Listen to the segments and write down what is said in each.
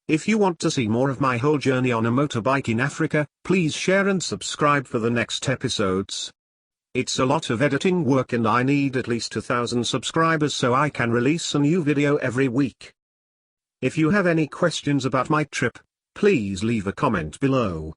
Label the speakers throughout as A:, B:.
A: If you want to see more of my whole journey on a motorbike in Africa, please share and subscribe for the next episodes. It's a lot of editing work and I need at least 1,000 subscribers so I can release a new video every week. If you have any questions about my trip, please leave a comment below.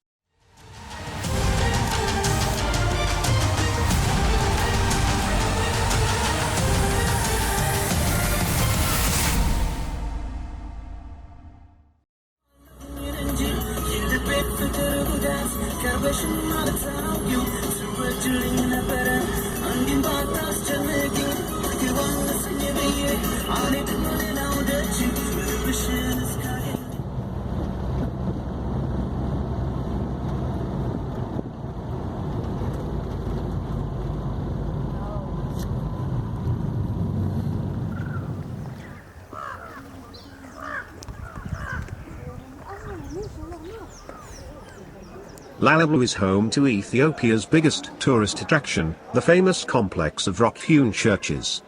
A: Lalibela is home to Ethiopia's biggest tourist attraction, the famous complex of rock-hewn churches.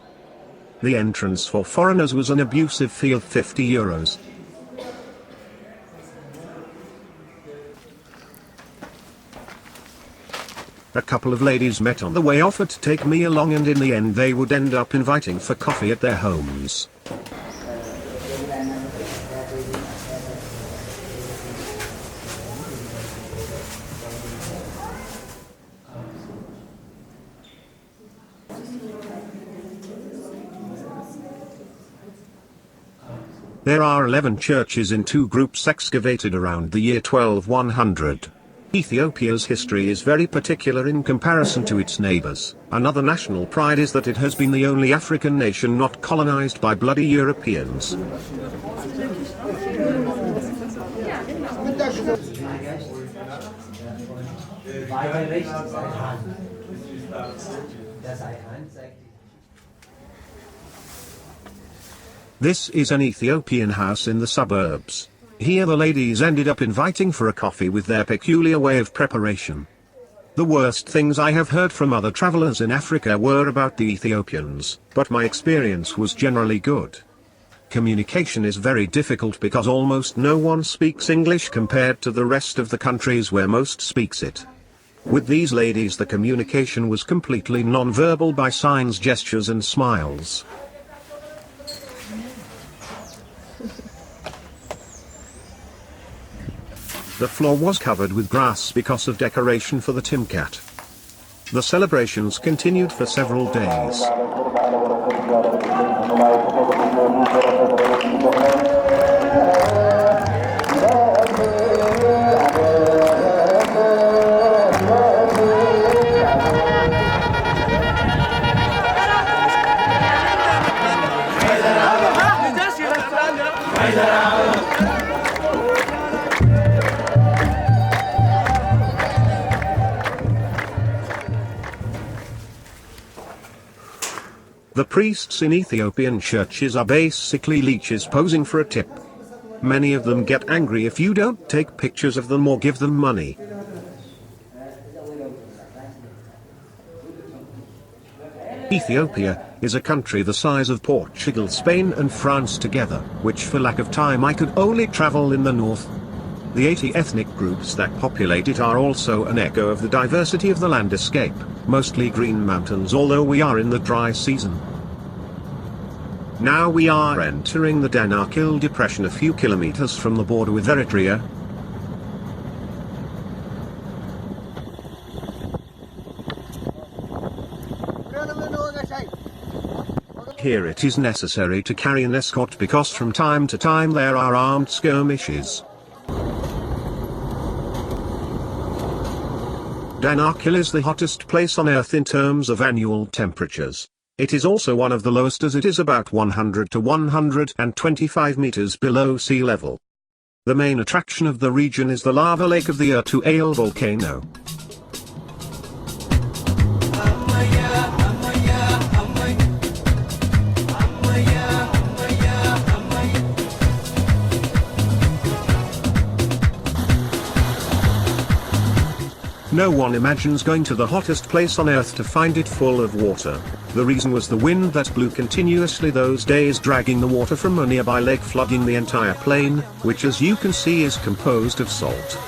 A: The entrance for foreigners was an abusive fee of €50. A couple of ladies met on the way, offered to take me along, and in the end they would end up inviting for coffee at their homes. There are 11 churches in two groups excavated around the year 12100. Ethiopia's history is very particular in comparison to its neighbors. Another national pride is that it has been the only African nation not colonized by bloody Europeans. This is an Ethiopian house in the suburbs. Here the ladies ended up inviting for a coffee with their peculiar way of preparation. The worst things I have heard from other travelers in Africa were about the Ethiopians, but my experience was generally good. Communication is very difficult because almost no one speaks English compared to the rest of the countries where most speaks it. With these ladies the communication was completely non-verbal by signs, gestures and smiles. The floor was covered with grass because of decoration for the Timcat. The celebrations continued for several days. The priests in Ethiopian churches are basically leeches posing for a tip. Many of them get angry if you don't take pictures of them or give them money. Ethiopia is a country the size of Portugal, Spain and France together, which for lack of time I could only travel in the north. The 80 ethnic groups that populate it are also an echo of the diversity of the landscape, mostly green mountains although we are in the dry season. Now we are entering the Danakil depression a few kilometers from the border with Eritrea. Here it is necessary to carry an escort because from time to time there are armed skirmishes. Danakil is the hottest place on Earth in terms of annual temperatures. It is also one of the lowest as it is about 100 to 125 meters below sea level. The main attraction of the region is the lava lake of the Ep02 volcano. No one imagines going to the hottest place on Earth to find it full of water. The reason was the wind that blew continuously those days, dragging the water from a nearby lake, flooding the entire plain, which as you can see is composed of salt.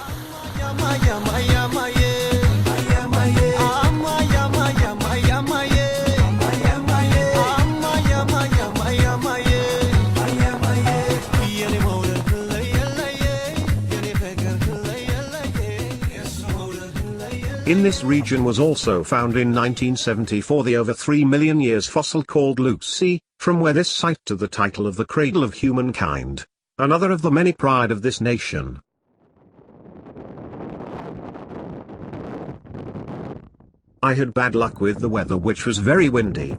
A: In this region was also found in 1974 the over 3 million years fossil called Lucy, from where this site to the title of the cradle of humankind, another of the many pride of this nation. I had bad luck with the weather, which was very windy.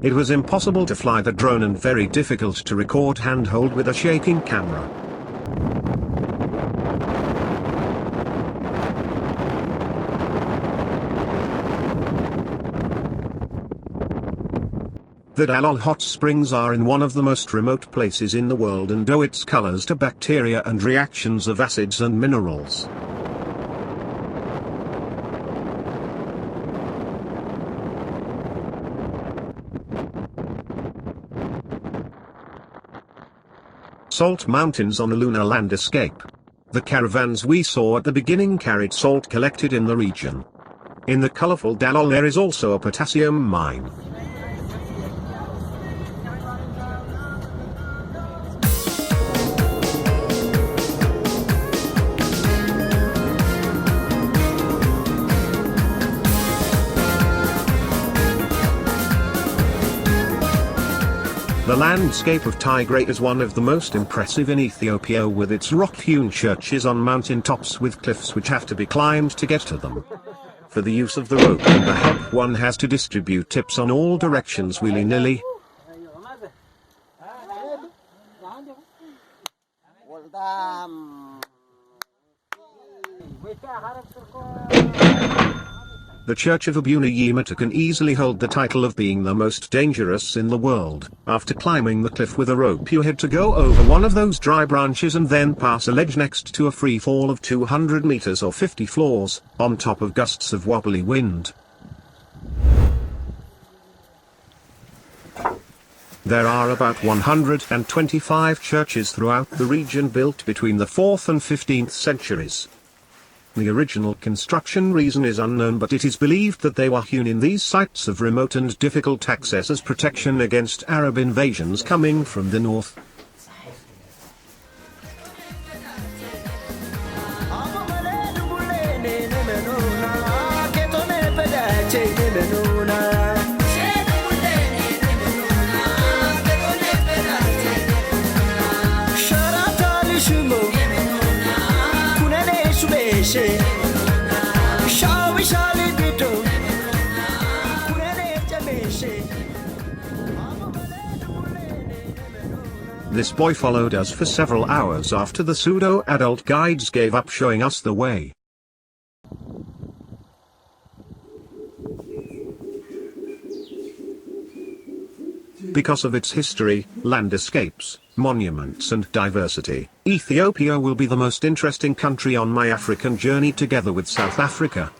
A: It was impossible to fly the drone and very difficult to record handheld with a shaking camera. The Dallol hot springs are in one of the most remote places in the world and owe its colors to bacteria and reactions of acids and minerals. Salt mountains on a lunar landscape. The caravans we saw at the beginning carried salt collected in the region. In the colorful Dallol there is also a potassium mine. The landscape of Tigray is one of the most impressive in Ethiopia, with its rock-hewn churches on mountain tops with cliffs which have to be climbed to get to them. For the use of the rope and the help one has to distribute tips on all directions willy-nilly. The Church of Abuna can easily hold the title of being the most dangerous in the world. After climbing the cliff with a rope, you had to go over one of those dry branches and then pass a ledge next to a free fall of 200 meters or 50 floors, on top of gusts of wobbly wind. There are about 125 churches throughout the region built between the 4th and 15th centuries. The original construction reason is unknown, but it is believed that they were hewn in these sites of remote and difficult access as protection against Arab invasions coming from the north. This boy followed us for several hours after the pseudo-adult guides gave up showing us the way. Because of its history, landscapes, monuments and diversity, Ethiopia will be the most interesting country on my African journey together with South Africa.